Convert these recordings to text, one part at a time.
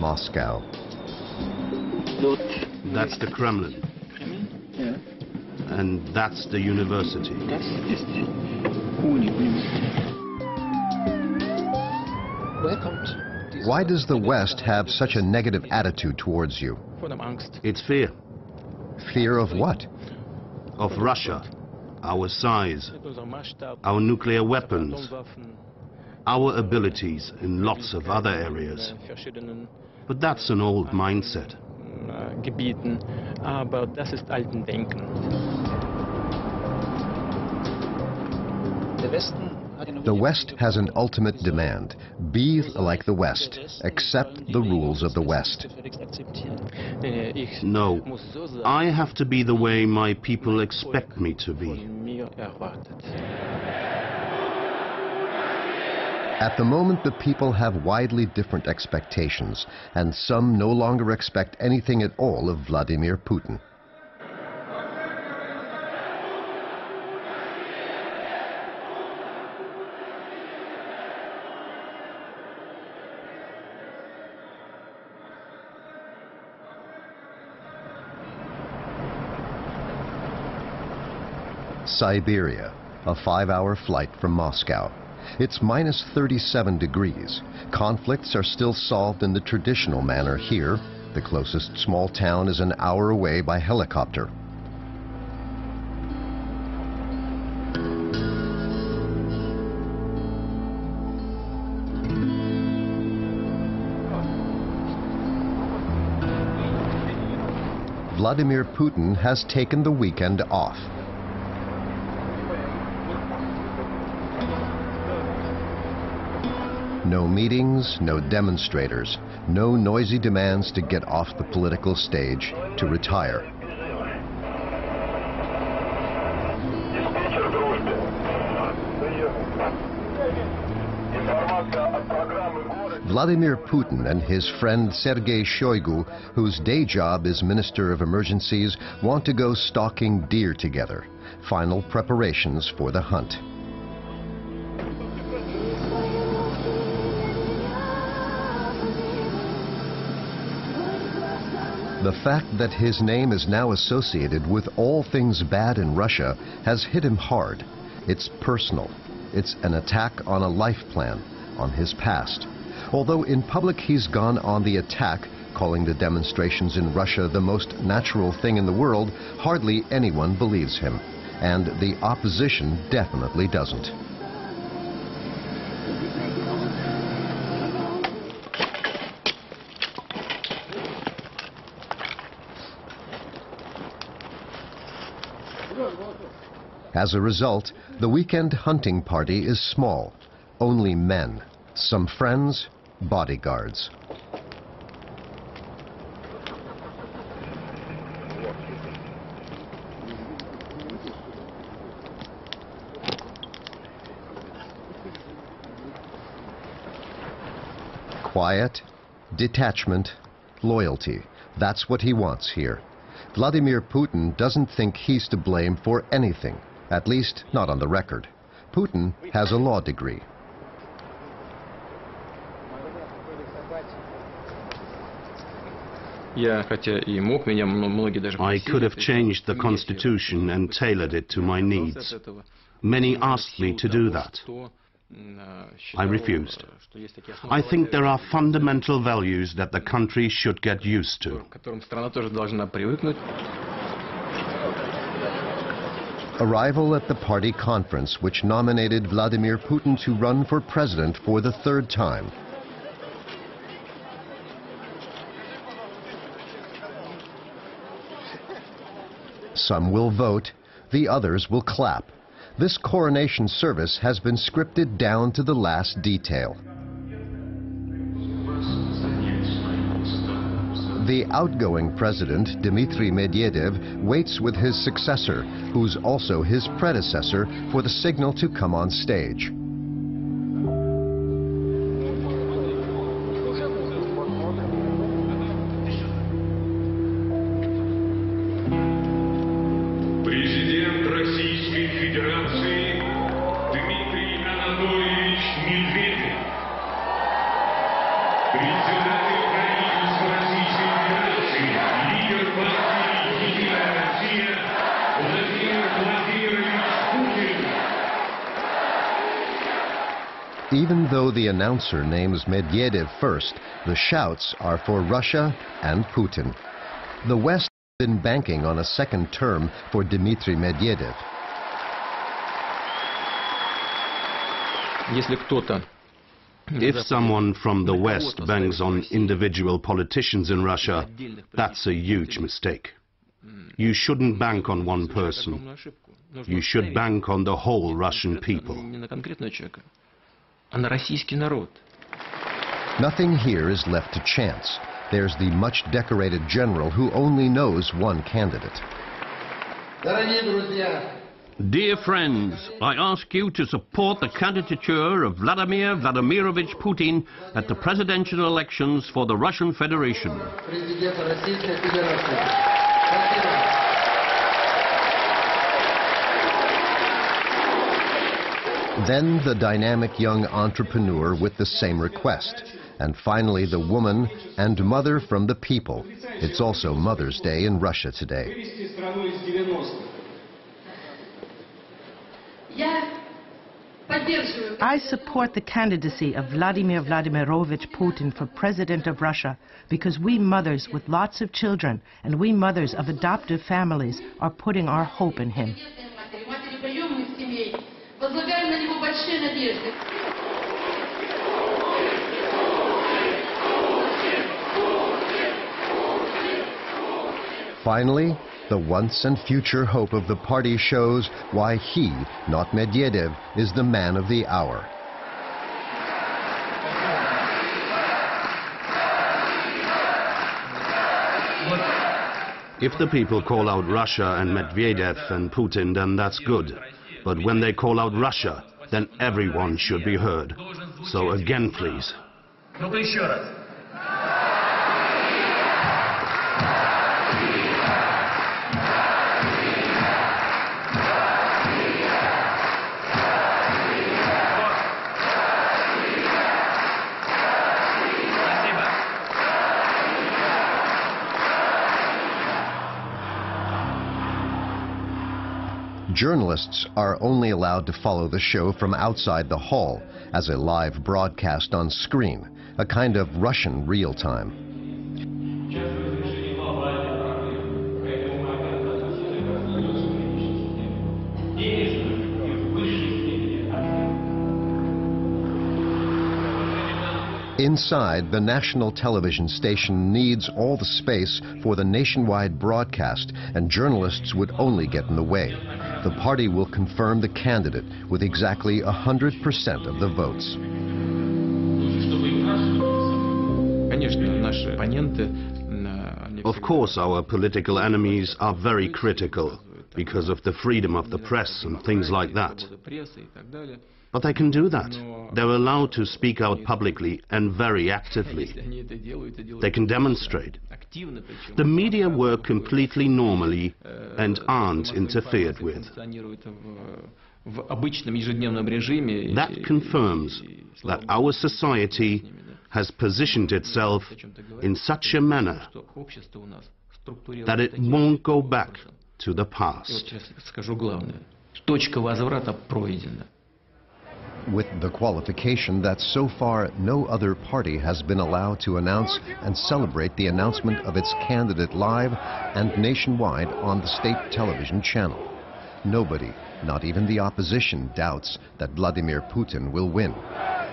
Moscow. That's the Kremlin. And that's the university. Why does the West have such a negative attitude towards you? It's fear. Fear of what? Of Russia, our size, our nuclear weapons, our abilities in lots of other areas. But that's an old mindset. The West has an ultimate demand. Be like the West. Accept the rules of the West. No, I have to be the way my people expect me to be. At the moment, the people have widely different expectations, and some no longer expect anything at all of Vladimir Putin. Siberia, a 5-hour flight from Moscow. It's minus 37 degrees. Conflicts are still solved in the traditional manner here. The closest small town is an hour away by helicopter. Vladimir Putin has taken the weekend off. No meetings, no demonstrators, no noisy demands to get off the political stage, to retire. Vladimir Putin and his friend Sergei Shoigu, whose day job is Minister of Emergencies, want to go stalking deer together. Final preparations for the hunt. The fact that his name is now associated with all things bad in Russia has hit him hard. It's personal. It's an attack on a life plan, on his past. Although in public he's gone on the attack, calling the demonstrations in Russia the most natural thing in the world, hardly anyone believes him. And the opposition definitely doesn't. As a result, the weekend hunting party is small. Only men, some friends, bodyguards. Quiet, detachment, loyalty. That's what he wants here. Vladimir Putin doesn't think he's to blame for anything, at least not on the record. Putin has a law degree. I could have changed the constitution and tailored it to my needs. Many asked me to do that. I refused. I think there are fundamental values that the country should get used to. Arrival at the party conference which nominated Vladimir Putin to run for president for the third time. Some will vote, the others will clap. This coronation service has been scripted down to the last detail. The outgoing president, Dmitry Medvedev, waits with his successor, who's also his predecessor, for the signal to come on stage. Президент Украины Even though the announcer names Medvedev first, the shouts are for Russia and Putin. The West has been banking on a second term for Dmitry Medvedev. If someone from the West banks on individual politicians in Russia, that's a huge mistake. You shouldn't bank on one person. You should bank on the whole Russian people. Nothing here is left to chance. There's the much-decorated general who only knows one candidate. Dear friends, I ask you to support the candidature of Vladimir Vladimirovich Putin at the presidential elections for the Russian Federation. Then the dynamic young entrepreneur with the same request. And finally the woman and mother from the people. It's also Mother's Day in Russia today. I support the candidacy of Vladimir Vladimirovich Putin for President of Russia because we mothers with lots of children and we mothers of adoptive families are putting our hope in him. Finally, the once and future hope of the party shows why he, not Medvedev, is the man of the hour. If the people call out Russia and Medvedev and Putin, then that's good. But when they call out Russia, then everyone should be heard. So again, please. Journalists are only allowed to follow the show from outside the hall as a live broadcast on screen, a kind of Russian real-time. Inside, the national television station needs all the space for the nationwide broadcast, and journalists would only get in the way. The party will confirm the candidate with exactly 100% of the votes. Of course, our political enemies are very critical because of the freedom of the press and things like that. But they can do that. They're allowed to speak out publicly and very actively. They can demonstrate. The media work completely normally and aren't interfered with. That confirms that our society has positioned itself in such a manner that it won't go back to the past. With the qualification that so far no other party has been allowed to announce and celebrate the announcement of its candidate live and nationwide on the state television channel. Nobody, not even the opposition, doubts that Vladimir Putin will win,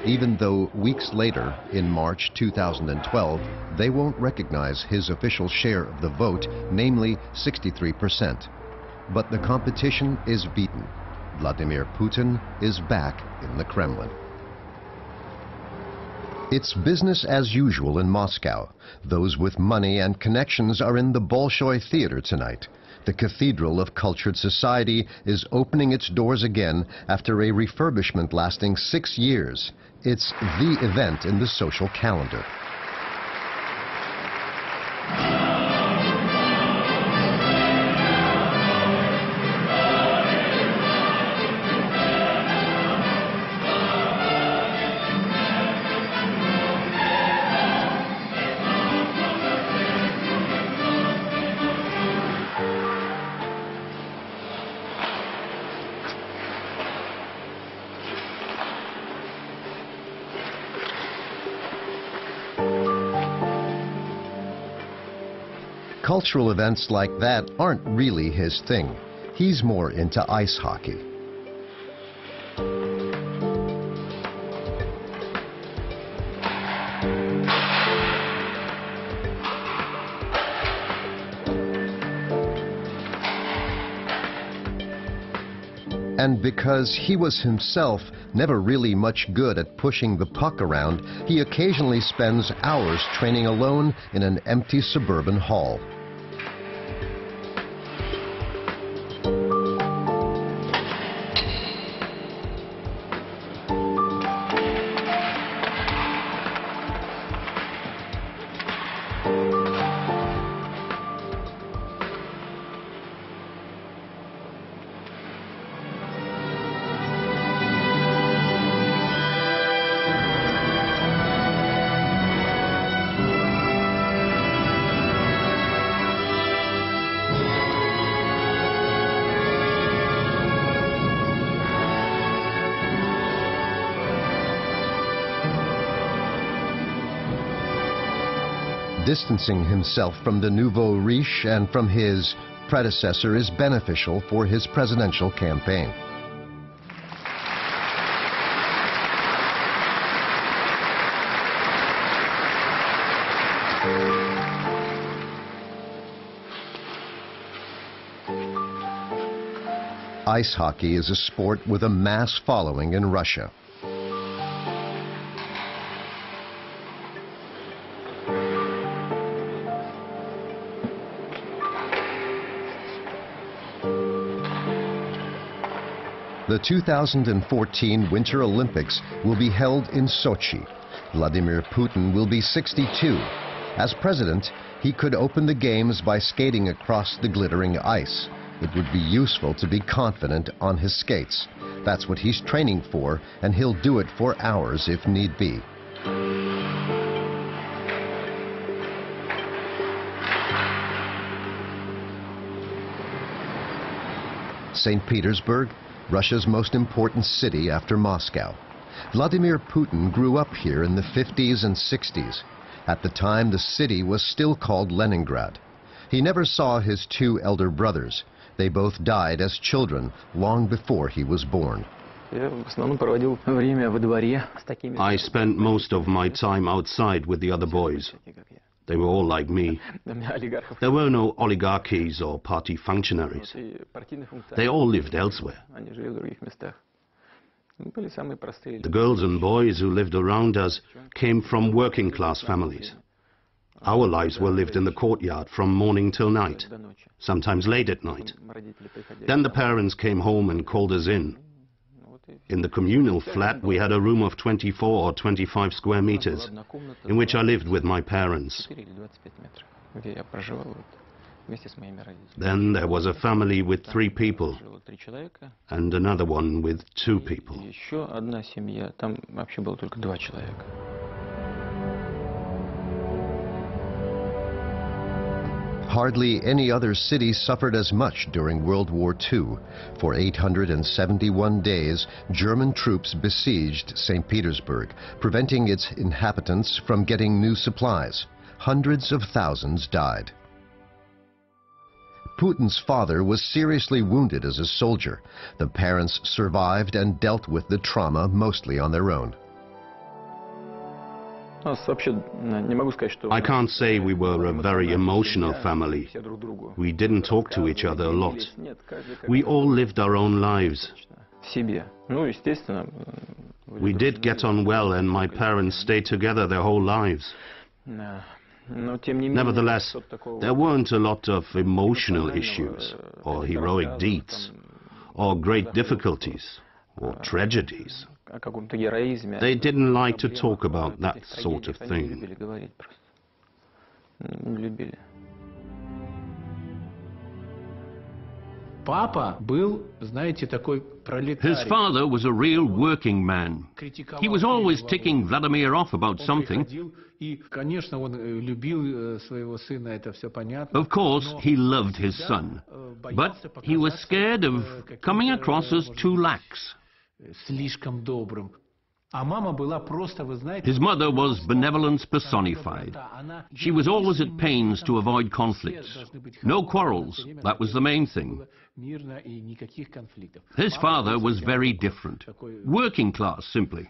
even though weeks later, in March 2012, they won't recognize his official share of the vote, namely 63%. But the competition is beaten. Vladimir Putin is back in the Kremlin. It's business as usual in Moscow. Those with money and connections are in the Bolshoi Theater tonight. The Cathedral of Cultured Society is opening its doors again after a refurbishment lasting 6 years. It's the event in the social calendar. Cultural events like that aren't really his thing. He's more into ice hockey. And because he was himself never really much good at pushing the puck around, he occasionally spends hours training alone in an empty suburban hall. Distancing himself from the nouveau riche and from his predecessor is beneficial for his presidential campaign. Ice hockey is a sport with a mass following in Russia. The 2014 Winter Olympics will be held in Sochi. Vladimir Putin will be 62. As president, he could open the games by skating across the glittering ice. It would be useful to be confident on his skates. That's what he's training for, and he'll do it for hours if need be. St. Petersburg, Russia's most important city after Moscow. Vladimir Putin grew up here in the 50s and 60s. At the time, the city was still called Leningrad. He never saw his two elder brothers. They both died as children, long before he was born. I spent most of my time outside with the other boys. They were all like me. There were no oligarchies or party functionaries. They all lived elsewhere. The girls and boys who lived around us came from working-class families. Our lives were lived in the courtyard from morning till night, sometimes late at night. Then the parents came home and called us in. In the communal flat, we had a room of 24 or 25 square meters, in which I lived with my parents. Then there was a family with 3 people, and another one with 2 people. Hardly any other city suffered as much during World War II. For 871 days, German troops besieged St. Petersburg, preventing its inhabitants from getting new supplies. Hundreds of thousands died. Putin's father was seriously wounded as a soldier. The parents survived and dealt with the trauma mostly on their own. I can't say we were a very emotional family. We didn't talk to each other a lot. We all lived our own lives. We did get on well, and my parents stayed together their whole lives. Nevertheless, there weren't a lot of emotional issues, or heroic deeds, or great difficulties, or tragedies. They didn't like to talk about that sort of thing. His father was a real working man. He was always ticking Vladimir off about something. Of course, he loved his son, but he was scared of coming across as too lax. His mother was benevolence personified. She was always at pains to avoid conflicts. No quarrels, that was the main thing. His father was very different. Working class, simply.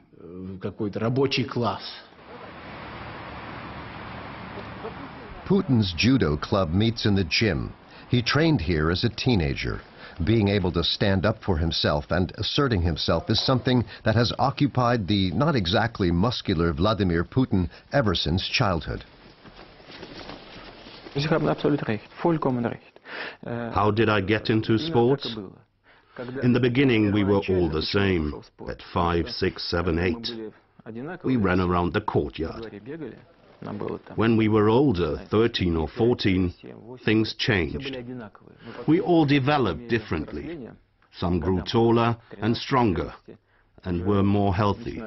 Putin's judo club meets in the gym. He trained here as a teenager. Being able to stand up for himself and asserting himself is something that has occupied the not exactly muscular Vladimir Putin ever since childhood. How did I get into sports? In the beginning, we were all the same. At 5, 6, 7, 8, we ran around the courtyard. When we were older, 13 or 14, things changed. We all developed differently. Some grew taller and stronger and were more healthy.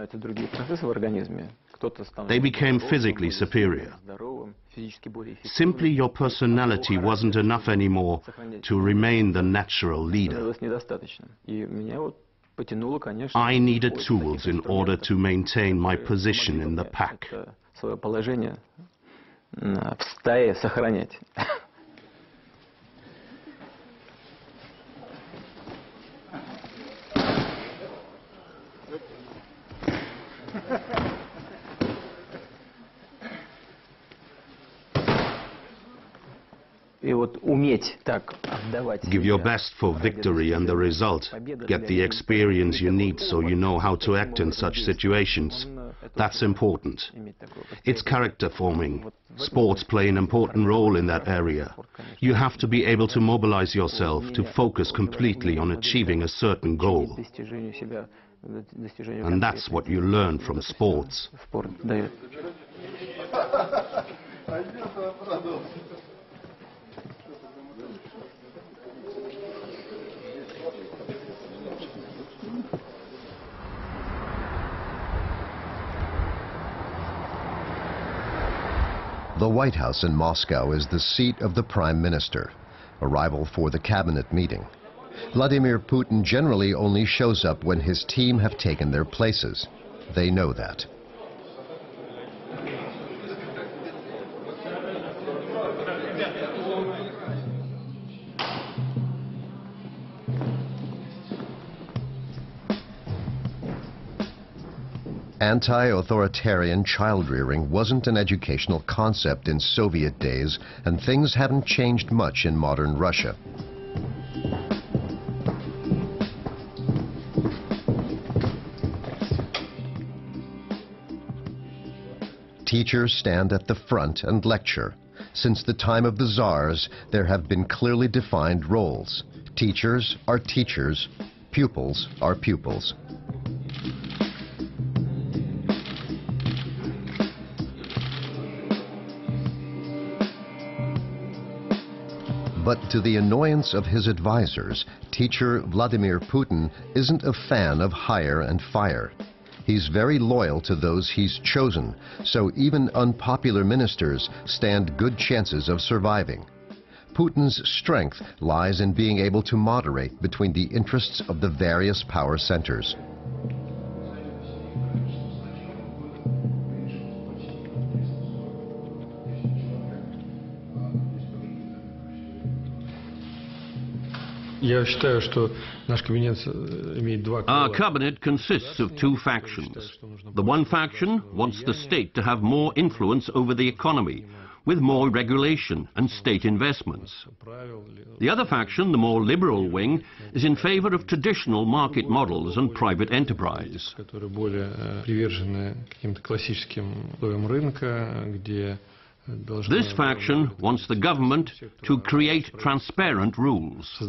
They became physically superior. Simply your personality wasn't enough anymore to remain the natural leader. I needed tools in order to maintain my position in the pack. Свое положение в стае сохранять. Give your best for victory and the result. Get the experience you need so you know how to act in such situations. That's important. It's character forming. Sports play an important role in that area. You have to be able to mobilize yourself to focus completely on achieving a certain goal. And that's what you learn from sports. The White House in Moscow is the seat of the Prime Minister, arrival for the cabinet meeting. Vladimir Putin generally only shows up when his team have taken their places. They know that. Anti-authoritarian child-rearing wasn't an educational concept in Soviet days, and things haven't changed much in modern Russia. Teachers stand at the front and lecture. Since the time of the Tsars, there have been clearly defined roles. Teachers are teachers, pupils are pupils. But to the annoyance of his advisors, teacher Vladimir Putin isn't a fan of hire and fire. He's very loyal to those he's chosen, so even unpopular ministers stand good chances of surviving. Putin's strength lies in being able to moderate between the interests of the various power centers. Our cabinet consists of two factions. The one faction wants the state to have more influence over the economy, with more regulation and state investments. The other faction, the more liberal wing, is in favor of traditional market models and private enterprise. This faction wants the government to create transparent rules.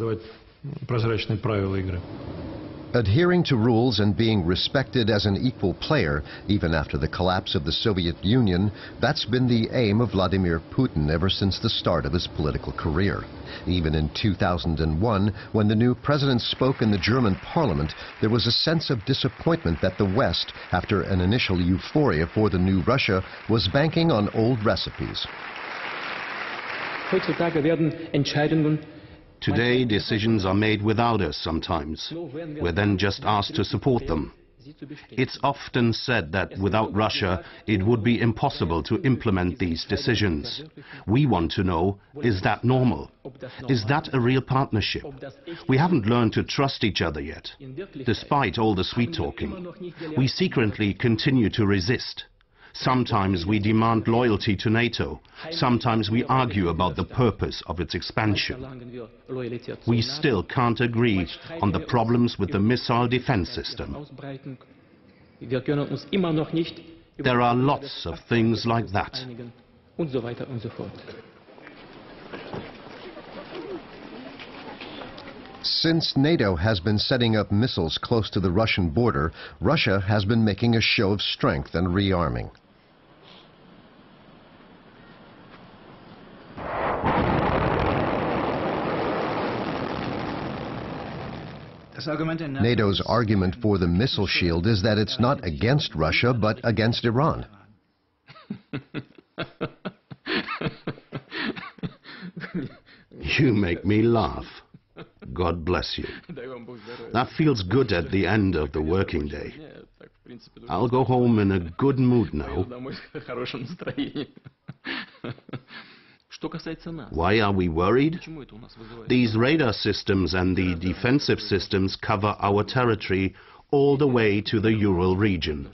Adhering to rules and being respected as an equal player, even after the collapse of the Soviet Union, that's been the aim of Vladimir Putin ever since the start of his political career. Even in 2001, when the new president spoke in the German parliament, there was a sense of disappointment that the West, after an initial euphoria for the new Russia, was banking on old recipes. Today, decisions are made without us sometimes. We're then just asked to support them. It's often said that without Russia, it would be impossible to implement these decisions. We want to know, is that normal? Is that a real partnership? We haven't learned to trust each other yet. Despite all the sweet talking, we secretly continue to resist. Sometimes we demand loyalty to NATO. Sometimes we argue about the purpose of its expansion. We still can't agree on the problems with the missile defense system. There are lots of things like that. Since NATO has been setting up missiles close to the Russian border, Russia has been making a show of strength and rearming. NATO's argument for the missile shield is that it's not against Russia, but against Iran. You make me laugh. God bless you. That feels good at the end of the working day. I'll go home in a good mood now. Why are we worried? These radar systems and the defensive systems cover our territory all the way to the Ural region.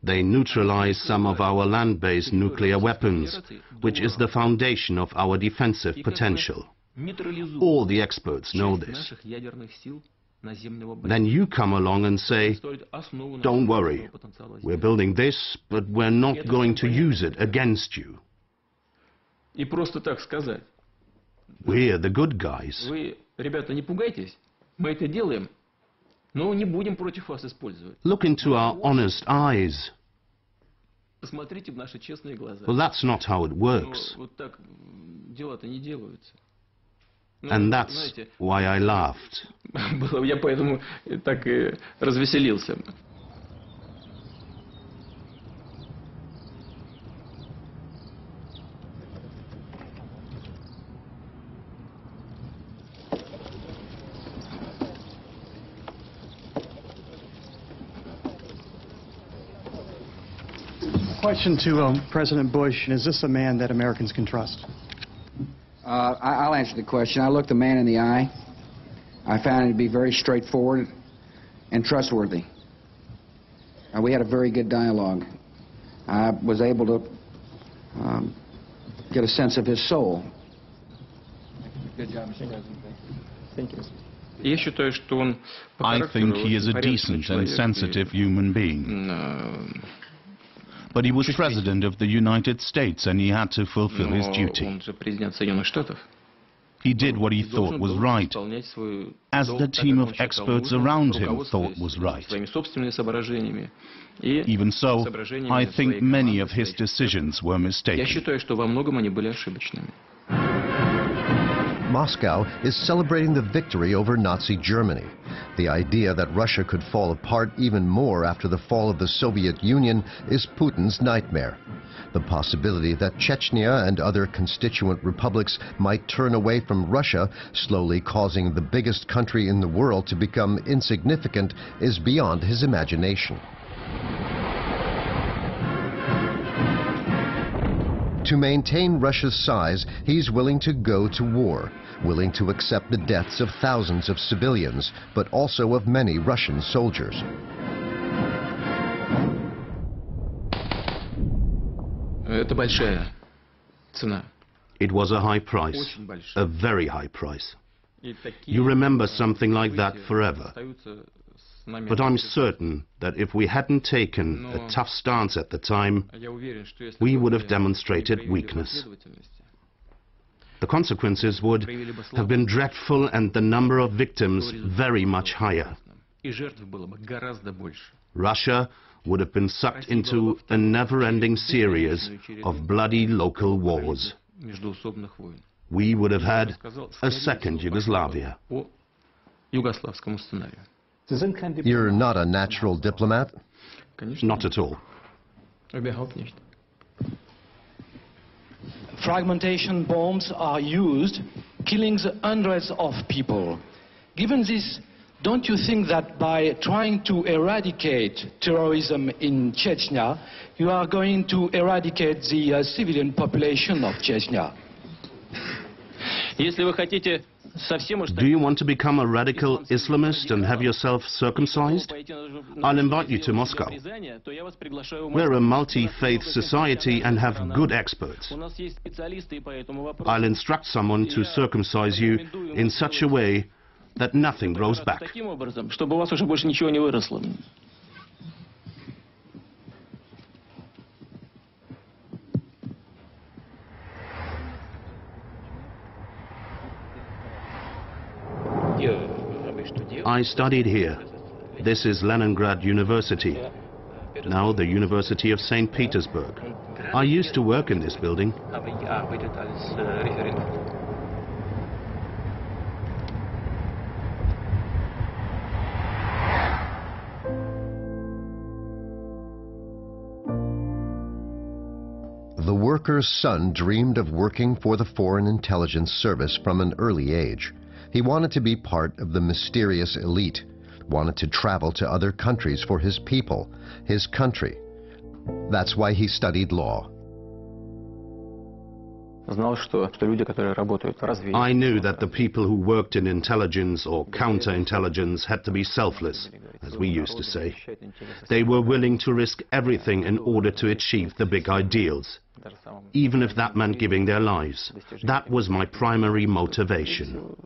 They neutralize some of our land-based nuclear weapons, which is the foundation of our defensive potential. All the experts know this. Then you come along and say, don't worry, we're building this, but we're not going to use it against you. We're the good guys. Look into our honest eyes. Well, that's not how it works. And that's why I laughed. Question to President Bush: is this a man that Americans can trust? I'll answer the question. I looked the man in the eye. I found him to be very straightforward and trustworthy. We had a very good dialogue. I was able to get a sense of his soul. Good job, Mr. President. Thank you. I think he is a decent and sensitive human being. But he was President of the United States and he had to fulfill his duty. He did what he thought was right, as the team of experts around him thought was right. Even so, I think many of his decisions were mistaken. Moscow is celebrating the victory over Nazi Germany. The idea that Russia could fall apart even more after the fall of the Soviet Union is Putin's nightmare. The possibility that Chechnya and other constituent republics might turn away from Russia, slowly causing the biggest country in the world to become insignificant, is beyond his imagination. To maintain Russia's size, he's willing to go to war, willing to accept the deaths of thousands of civilians, but also of many Russian soldiers. It was a high price, a very high price. You remember something like that forever. But I'm certain that if we hadn't taken a tough stance at the time, we would have demonstrated weakness. The consequences would have been dreadful and the number of victims very much higher. Russia would have been sucked into a never-ending series of bloody local wars. We would have had a second Yugoslavia. You're not a natural diplomat? Not at all. Fragmentation bombs are used, killing hundreds of people. Given this Don't you think that by trying to eradicate terrorism in Chechnya, you are going to eradicate the civilian population of Chechnya? Do you want to become a radical Islamist and have yourself circumcised? I'll invite you to Moscow. We're a multi-faith society and have good experts. I'll instruct someone to circumcise you in such a way that nothing grows back. I studied here. This is Leningrad University, now the University of St. Petersburg. I used to work in this building. The worker's son dreamed of working for the Foreign Intelligence Service from an early age. He wanted to be part of the mysterious elite, wanted to travel to other countries for his people, his country. That's why he studied law. I knew that the people who worked in intelligence or counterintelligence had to be selfless, as we used to say. They were willing to risk everything in order to achieve the big ideals, even if that meant giving their lives. That was my primary motivation.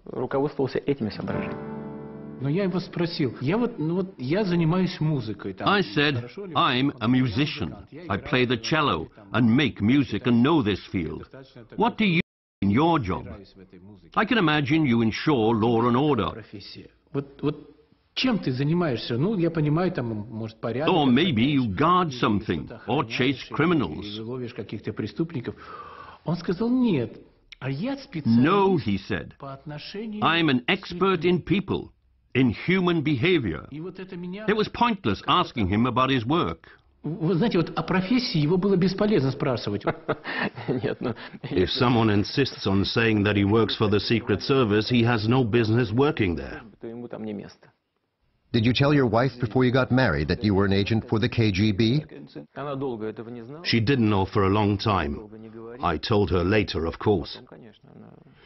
I said, I'm a musician. I play the cello and make music and know this field. What do you do in your job? I can imagine you ensure law and order. Or maybe you guard something, or chase criminals. No, he said. I'm an expert in people, in human behavior. It was pointless asking him about his work. If someone insists on saying that he works for the Secret Service, he has no business working there. Did you tell your wife before you got married that you were an agent for the KGB? She didn't know for a long time. I told her later, of course.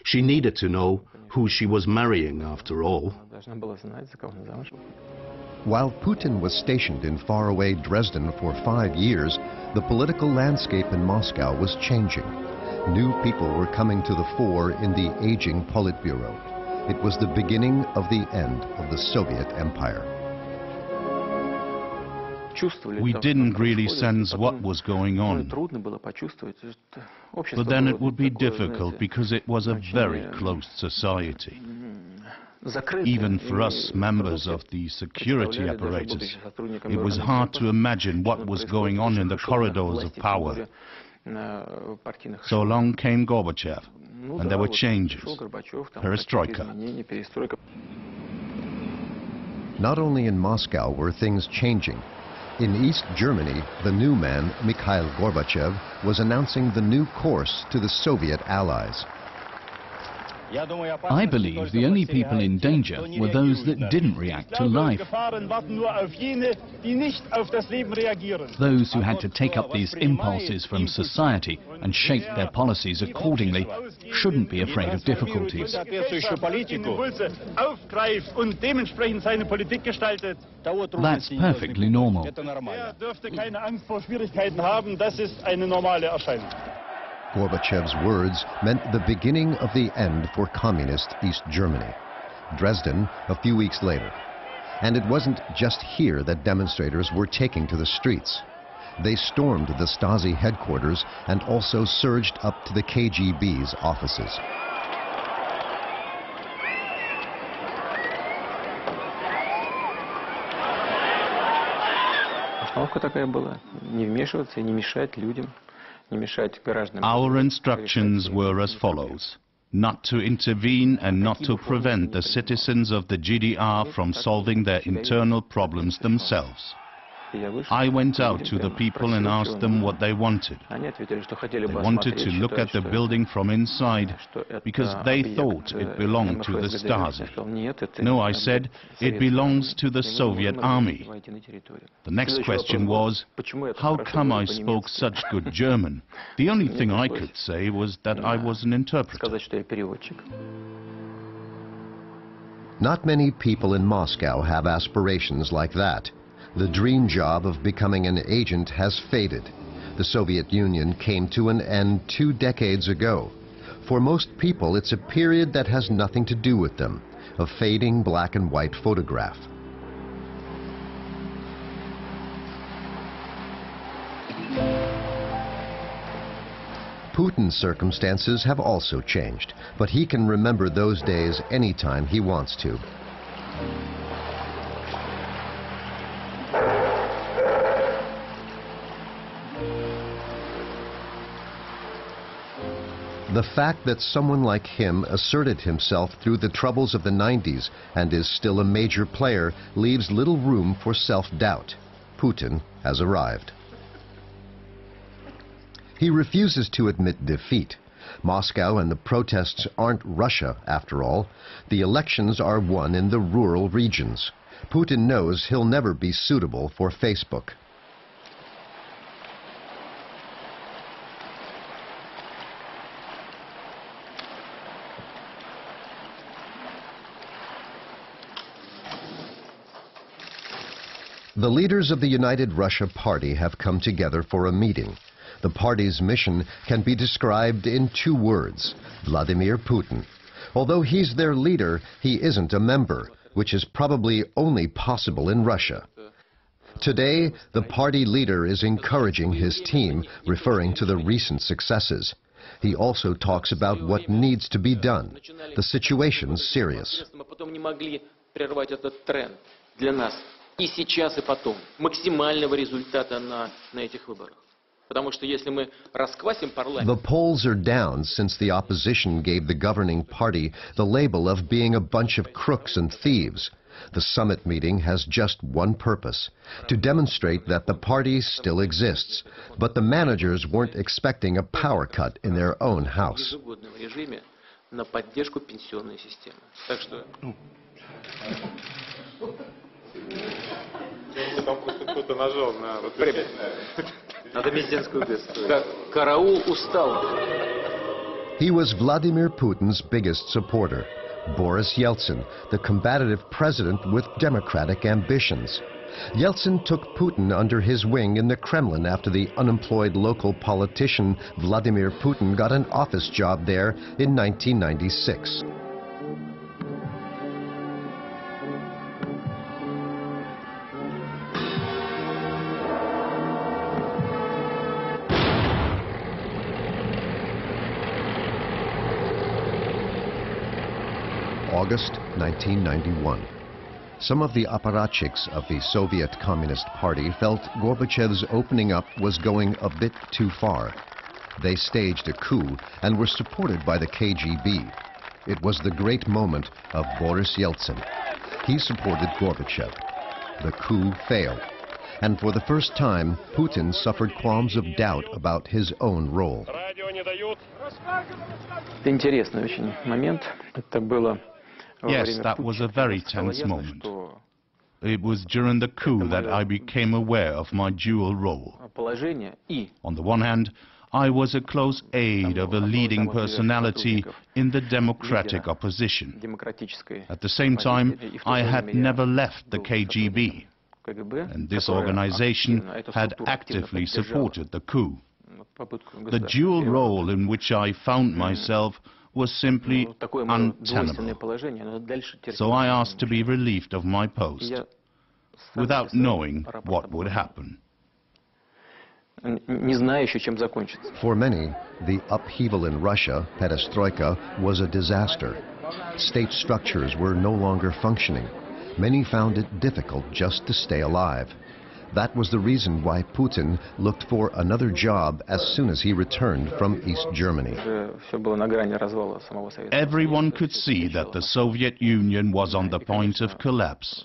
She needed to know who she was marrying, after all. While Putin was stationed in faraway Dresden for 5 years, the political landscape in Moscow was changing. New people were coming to the fore in the aging Politburo. It was the beginning of the end of the Soviet Empire. We didn't really sense what was going on. But then it would be difficult because it was a very closed society. Even for us members of the security apparatus, it was hard to imagine what was going on in the corridors of power. So along came Gorbachev, and there were changes. Perestroika. Not only in Moscow were things changing. In East Germany, the new man, Mikhail Gorbachev, was announcing the new course to the Soviet allies. I believe the only people in danger were those that didn't react to life. Those who had to take up these impulses from society and shape their policies accordingly shouldn't be afraid of difficulties. That's perfectly normal. Gorbachev's words meant the beginning of the end for communist East Germany. Dresden, a few weeks later. And it wasn't just here that demonstrators were taking to the streets. They stormed the Stasi headquarters and also surged up to the KGB's offices. Our instructions were as follows: not to intervene and not to prevent the citizens of the GDR from solving their internal problems themselves. I went out to the people and asked them what they wanted. They wanted to look at the building from inside because they thought it belonged to the Stasi. No, I said, it belongs to the Soviet army. The next question was, how come I spoke such good German? The only thing I could say was that I was an interpreter. Not many people in Moscow have aspirations like that. The dream job of becoming an agent has faded. The Soviet Union came to an end 2 decades ago. For most people, it's a period that has nothing to do with them, a fading black and white photograph. Putin's circumstances have also changed, but he can remember those days anytime he wants to. The fact that someone like him asserted himself through the troubles of the 90s and is still a major player leaves little room for self-doubt. Putin has arrived. He refuses to admit defeat. Moscow and the protests aren't Russia, after all. The elections are won in the rural regions. Putin knows he'll never be suitable for Facebook. The leaders of the United Russia Party have come together for a meeting. The party's mission can be described in 2 words: Vladimir Putin. Although he's their leader, he isn't a member, which is probably only possible in Russia. Today, the party leader is encouraging his team, referring to the recent successes. He also talks about what needs to be done. The situation's serious. И сейчас, и потом. Максимального результата на этих выборах. Потому что если мы расквасим парламент... The polls are down since the opposition gave the governing party the label of being a bunch of crooks and thieves. The summit meeting has just one purpose: to demonstrate that the party still exists. But the managers weren't expecting a power cut in their own house. На поддержку пенсионной системы. Так что... He was Vladimir Putin's biggest supporter, Boris Yeltsin, the combative president with democratic ambitions. Yeltsin took Putin under his wing in the Kremlin after the unemployed local politician Vladimir Putin got an office job there in 1996. August 1991. Some of the apparatchiks of the Soviet Communist Party felt Gorbachev's opening up was going a bit too far. They staged a coup and were supported by the KGB. It was the great moment of Boris Yeltsin. He supported Gorbachev. The coup failed. And for the first time, Putin suffered qualms of doubt about his own role. Интересный очень момент. Это было... Yes, that was a very tense moment. It was during the coup that I became aware of my dual role. On the one hand, I was a close aide of a leading personality in the democratic opposition. At the same time, I had never left the KGB, and this organization had actively supported the coup. The dual role in which I found myself was simply untenable. So I asked to be relieved of my post, without knowing what would happen. For many, the upheaval in Russia, perestroika, was a disaster. State structures were no longer functioning. Many found it difficult just to stay alive. That was the reason why Putin looked for another job as soon as he returned from East Germany. Everyone could see that the Soviet Union was on the point of collapse.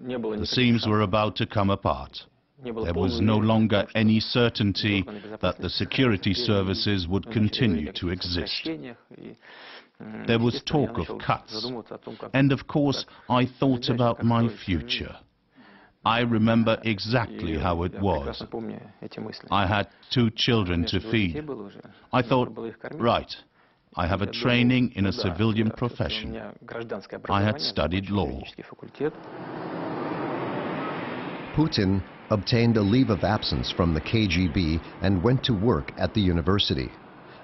The seams were about to come apart. There was no longer any certainty that the security services would continue to exist. There was talk of cuts, and of course I thought about my future. I remember exactly how it was. I had 2 children to feed. I thought, right, I have a training in a civilian profession. I had studied law. Putin obtained a leave of absence from the KGB and went to work at the university.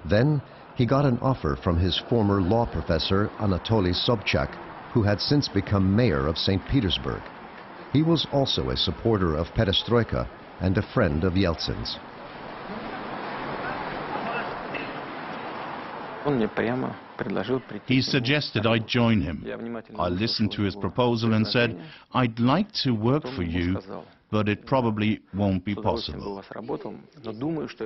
Then he got an offer from his former law professor Anatoly Sobchak, who had since become mayor of St. Petersburg. He was also a supporter of perestroika and a friend of Yeltsin's. He suggested I join him. I listened to his proposal and said, I'd like to work for you, but it probably won't be possible.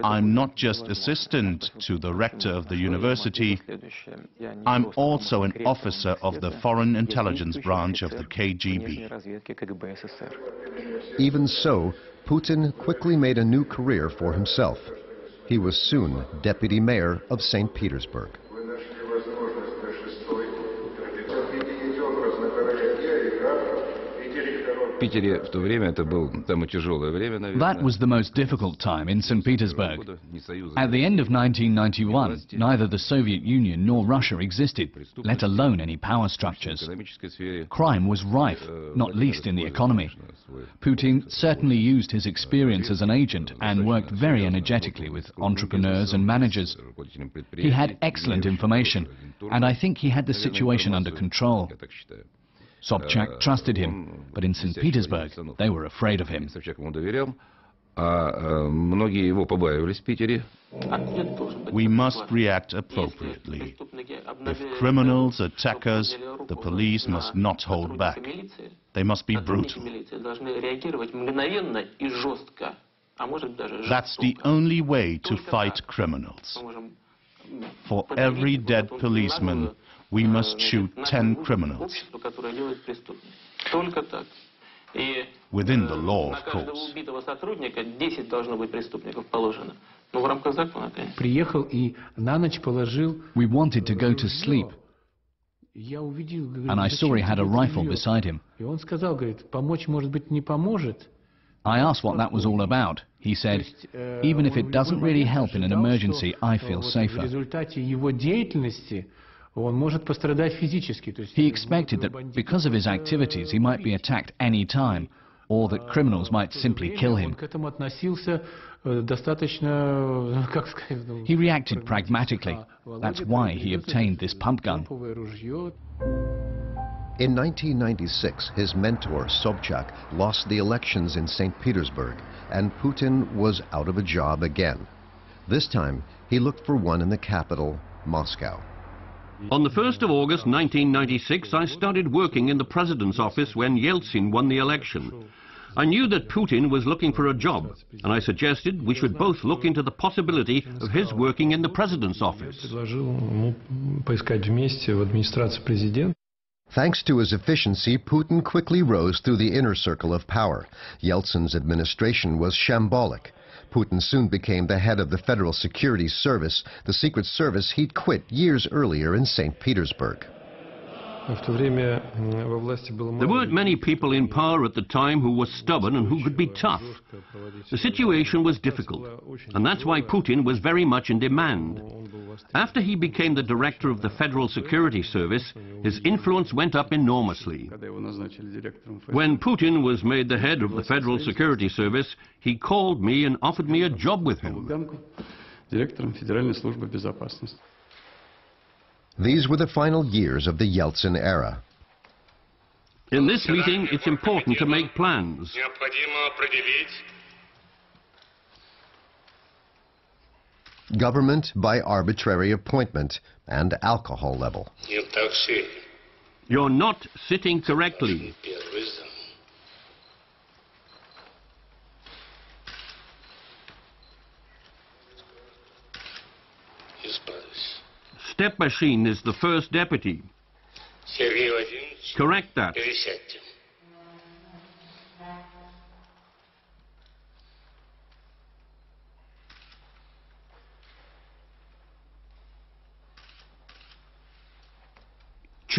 I'm not just assistant to the rector of the university, I'm also an officer of the Foreign Intelligence Branch of the KGB. Even so, Putin quickly made a new career for himself. He was soon deputy mayor of St. Petersburg. That was the most difficult time in St. Petersburg. At the end of 1991, neither the Soviet Union nor Russia existed, let alone any power structures. Crime was rife, not least in the economy. Putin certainly used his experience as an agent and worked very energetically with entrepreneurs and managers. He had excellent information, and I think he had the situation under control. Sobchak trusted him, but in St. Petersburg, they were afraid of him. We must react appropriately. If criminals attack us, the police must not hold back. They must be brutal. That's the only way to fight criminals. For every dead policeman, we must shoot 10 criminals. Within the law, of course. We wanted to go to sleep, and I saw he had a rifle beside him. I asked what that was all about. He said, even if it doesn't really help in an emergency, I feel safer. He expected that because of his activities he might be attacked any time, or that criminals might simply kill him. He reacted pragmatically. That's why he obtained this pump gun. In 1996, his mentor Sobchak lost the elections in St. Petersburg, and Putin was out of a job again. This time, he looked for one in the capital, Moscow. On the 1st of August 1996, I started working in the president's office when Yeltsin won the election. I knew that Putin was looking for a job, and I suggested we should both look into the possibility of his working in the president's office. Thanks to his efficiency, Putin quickly rose through the inner circle of power. Yeltsin's administration was shambolic. Putin soon became the head of the Federal Security Service, the secret service he'd quit years earlier in St. Petersburg. There weren't many people in power at the time who were stubborn and who could be tough. The situation was difficult, and that's why Putin was very much in demand. After he became the director of the Federal Security Service, his influence went up enormously. When Putin was made the head of the Federal Security Service, he called me and offered me a job with him. These were the final years of the Yeltsin era. In this meeting, it's important to make plans. Government by arbitrary appointment and alcohol level. You're not sitting correctly. Step-Machine is the first deputy. Correct that.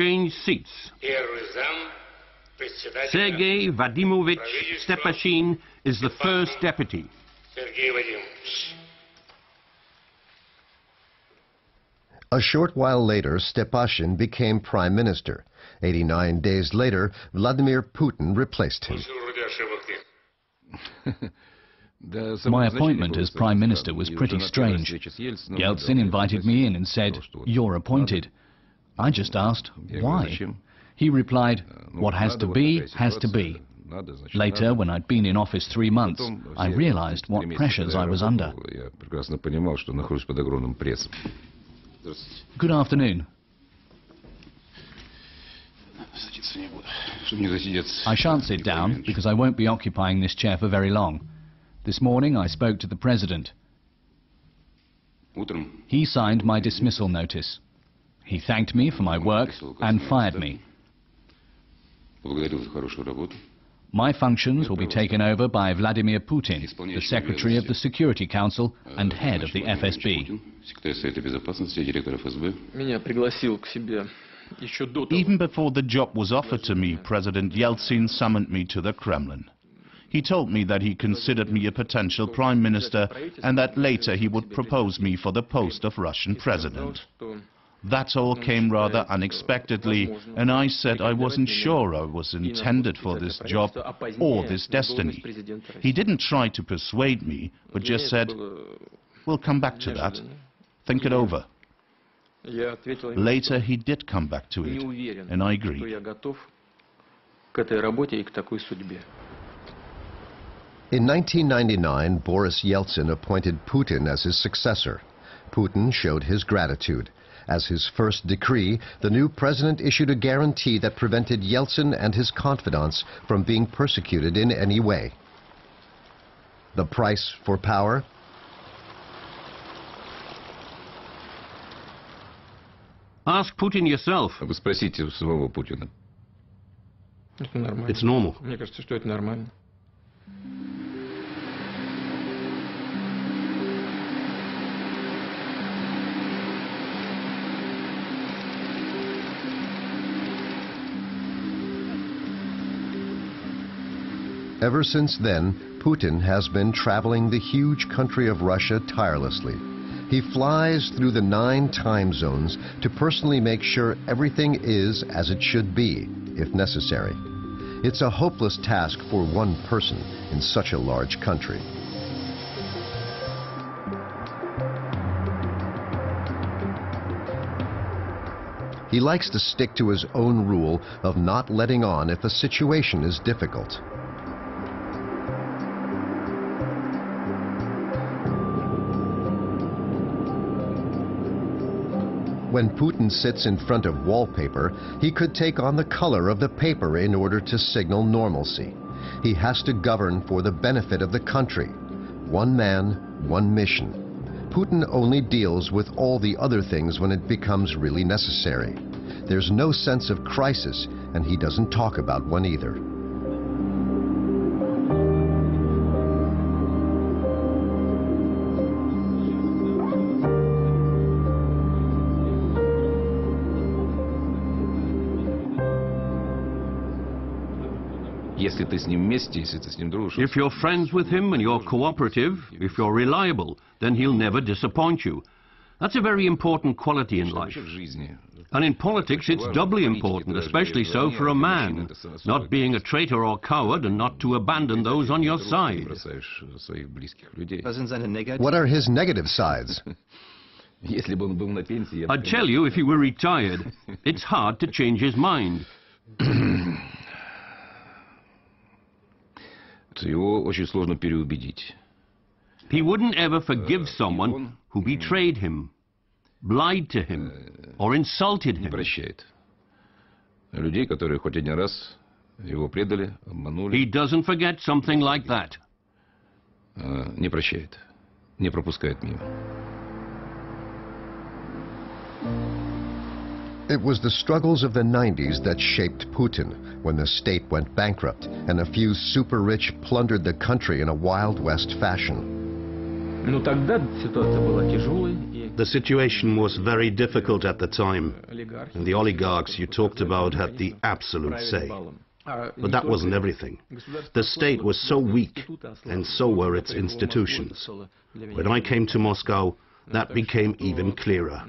change seats. Sergei Vadimovich Stepashin is the first deputy. A short while later, Stepashin became prime minister. 89 days later, Vladimir Putin replaced him. My appointment as prime minister was pretty strange. Yeltsin invited me in and said, "You're appointed." I just asked, "Why?" He replied, "What has to be, has to be." Later, when I'd been in office 3 months, I realized what pressures I was under. Good afternoon. I shan't sit down because I won't be occupying this chair for very long. This morning I spoke to the President. He signed my dismissal notice. He thanked me for my work and fired me. My functions will be taken over by Vladimir Putin, the Secretary of the Security Council and head of the FSB. Even before the job was offered to me, President Yeltsin summoned me to the Kremlin. He told me that he considered me a potential prime minister and that later he would propose me for the post of Russian president. That all came rather unexpectedly, and I said I wasn't sure I was intended for this job or this destiny. He didn't try to persuade me, but just said, "We'll come back to that. Think it over." Later he did come back to it, and I agreed. In 1999, Boris Yeltsin appointed Putin as his successor. Putin showed his gratitude. As his first decree, the new president issued a guarantee that prevented Yeltsin and his confidants from being persecuted in any way. The price for power? Ask Putin yourself. It's normal. Ever since then, Putin has been traveling the huge country of Russia tirelessly. He flies through the 9 time zones to personally make sure everything is as it should be, if necessary. It's a hopeless task for one person in such a large country. He likes to stick to his own rule of not letting on if a situation is difficult. When Putin sits in front of wallpaper, he could take on the color of the paper in order to signal normalcy. He has to govern for the benefit of the country. One man, one mission. Putin only deals with all the other things when it becomes really necessary. There's no sense of crisis, and he doesn't talk about one either. If you're friends with him and you're cooperative, if you're reliable, then he'll never disappoint you. That's a very important quality in life. And in politics, it's doubly important, especially so for a man, not being a traitor or coward and not to abandon those on your side. What are his negative sides? I'd tell you if he were retired. It's hard to change his mind. He wouldn't ever forgive someone who betrayed him, lied to him, or insulted him. He doesn't forget something like that. It was the struggles of the 90s that shaped Putin, when the state went bankrupt and a few super-rich plundered the country in a Wild West fashion. The situation was very difficult at the time, and the oligarchs you talked about had the absolute say. But that wasn't everything. The state was so weak, and so were its institutions. When I came to Moscow, that became even clearer.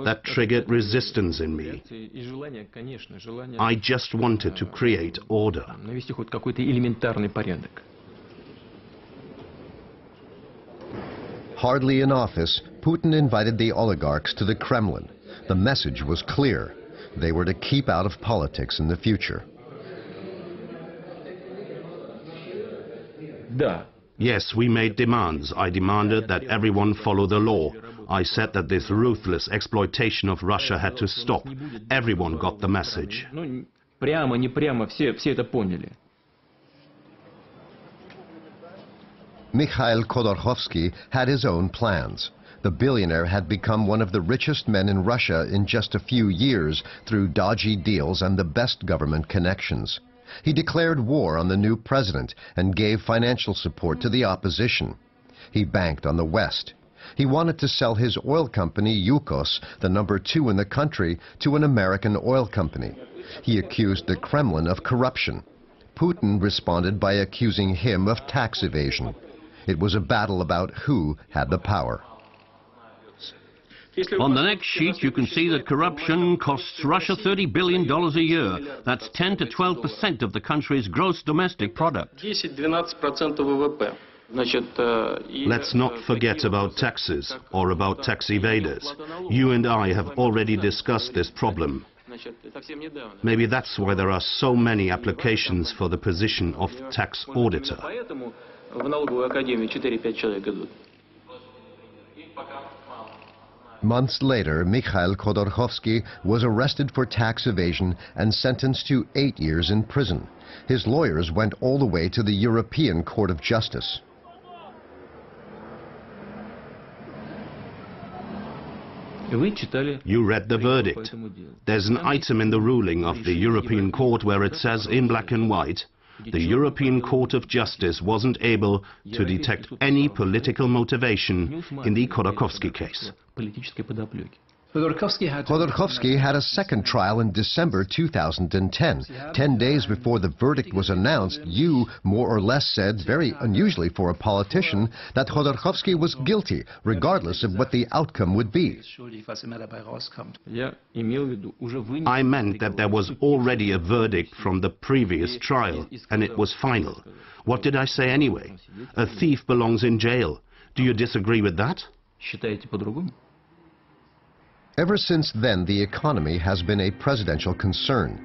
That triggered resistance in me. I just wanted to create order. Hardly in office, Putin invited the oligarchs to the Kremlin. The message was clear. They were to keep out of politics in the future. Yes, we made demands. I demanded that everyone follow the law. I said that this ruthless exploitation of Russia had to stop. Everyone got the message. Mikhail Khodorkovsky had his own plans. The billionaire had become one of the richest men in Russia in just a few years through dodgy deals and the best government connections. He declared war on the new president and gave financial support to the opposition. He banked on the West. He wanted to sell his oil company, Yukos, the #2 in the country, to an American oil company. He accused the Kremlin of corruption. Putin responded by accusing him of tax evasion. It was a battle about who had the power. On the next sheet, you can see that corruption costs Russia $30 billion a year. That's 10 to 12% of the country's gross domestic product. Let's not forget about taxes or about tax evaders. You and I have already discussed this problem. Maybe that's why there are so many applications for the position of tax auditor. Months later, Mikhail Khodorkovsky was arrested for tax evasion and sentenced to 8 years in prison. His lawyers went all the way to the European Court of Justice. You read the verdict. There's an item in the ruling of the European Court where it says in black and white, the European Court of Justice wasn't able to detect any political motivation in the Khodorkovsky case. Khodorkovsky had a second trial in December 2010. 10 days before the verdict was announced, you more or less said, very unusually for a politician, that Khodorkovsky was guilty, regardless of what the outcome would be. I meant that there was already a verdict from the previous trial, and it was final. What did I say anyway? A thief belongs in jail. Do you disagree with that? Ever since then, the economy has been a presidential concern,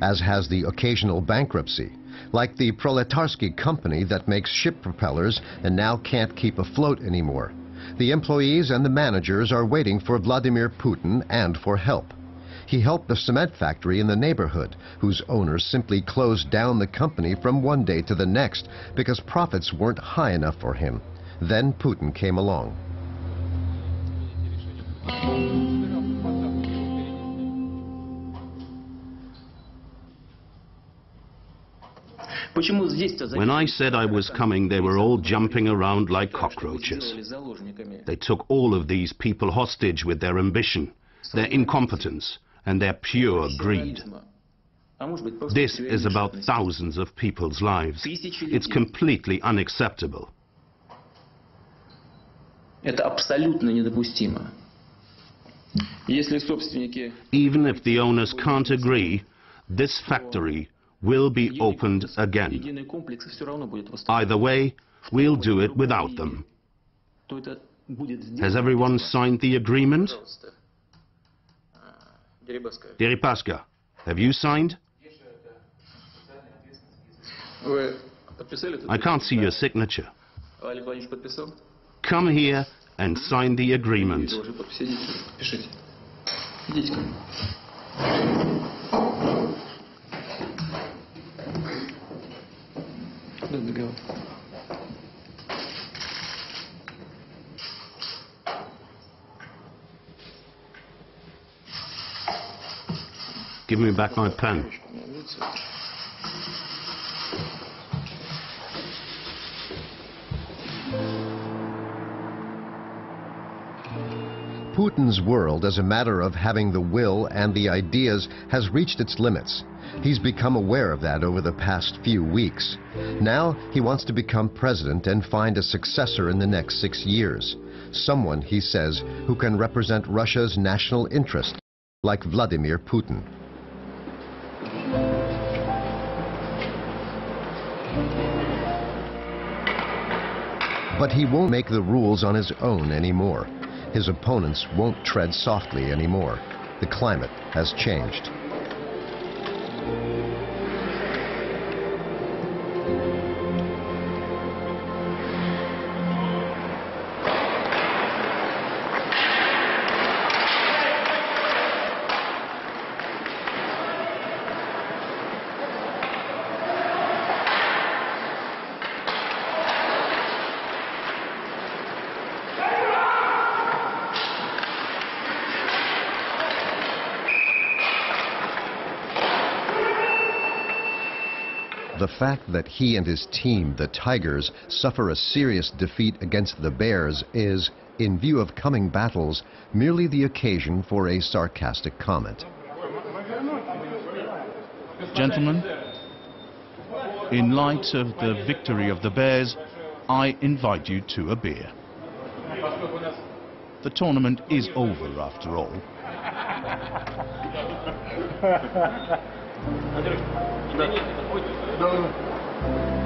as has the occasional bankruptcy, like the Proletarsky company that makes ship propellers and now can't keep afloat anymore. The employees and the managers are waiting for Vladimir Putin and for help. He helped the cement factory in the neighborhood, whose owners simply closed down the company from one day to the next because profits weren't high enough for him. Then Putin came along. When I said I was coming, they were all jumping around like cockroaches. They took all of these people hostage with their ambition, their incompetence, and their pure greed. This is about thousands of people's lives. It's completely unacceptable. Even if the owners can't agree, this factory will be opened again. Either way, we'll do it without them. Has everyone signed the agreement? Deripaska, have you signed? I can't see your signature. Come here and sign the agreement. Give me back my pen. Putin's world, as a matter of having the will and the ideas, has reached its limits. He's become aware of that over the past few weeks. Now he wants to become president and find a successor in the next 6 years. Someone, he says, who can represent Russia's national interest, like Vladimir Putin. But he won't make the rules on his own anymore. His opponents won't tread softly anymore. The climate has changed. The fact that he and his team, the Tigers, suffer a serious defeat against the Bears is, in view of coming battles, merely the occasion for a sarcastic comment. Gentlemen, in light of the victory of the Bears, I invite you to a beer. The tournament is over after all. Да.